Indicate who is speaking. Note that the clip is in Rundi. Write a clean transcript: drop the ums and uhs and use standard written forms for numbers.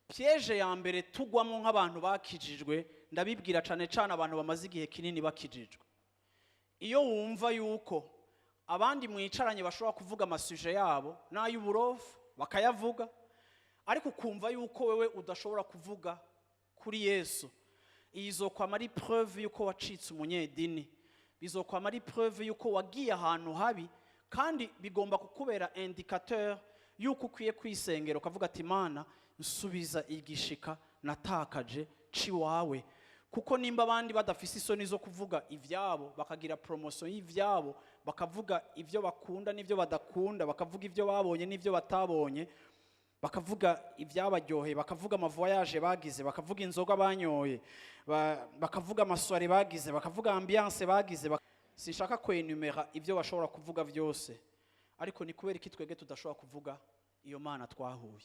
Speaker 1: piège ya mbere tugwamo nk'abantu bakijijwe, ndabibwira cane cane abantu bamaze igihe kinini bakijijwe. Iyo wumva yuko abandi mwicaranye bashobora kuvuga amasuje yabo n'ay'uburofu bakayavuga, ariko ukumva yuko wewe udashobora kuvuga kuri Yesu, izokwama ari preuve yuko wacitse umunyedini, bizokwama ari preuve yuko wagiye ahantu habi, kandi bigomba kukubera indicateur yuko ukwiye kwisengera ukavuga ati Mana nsubiza igishika natakaje ciwawe. Kuko nimba abandi badafise isoni zo kuvuga ivyabo, bakagira promotion y'ivyabo, bakavuga ivyo bakunda n'ivyo badakunda, bakavuga ivyo babonye n'ivyo batabonye, bakavuga ivyabaryoheye, bakavuga amavoyage bagize, bakavuga inzoga banyoye, bakavuga amasware bagize, bakavuga ambiance bagize. Sinshaka kwenumera ivyo bashobora kuvuga vyose, ariko ni kubera iki twege tudashobora kuvuga iyo Mana twahuye.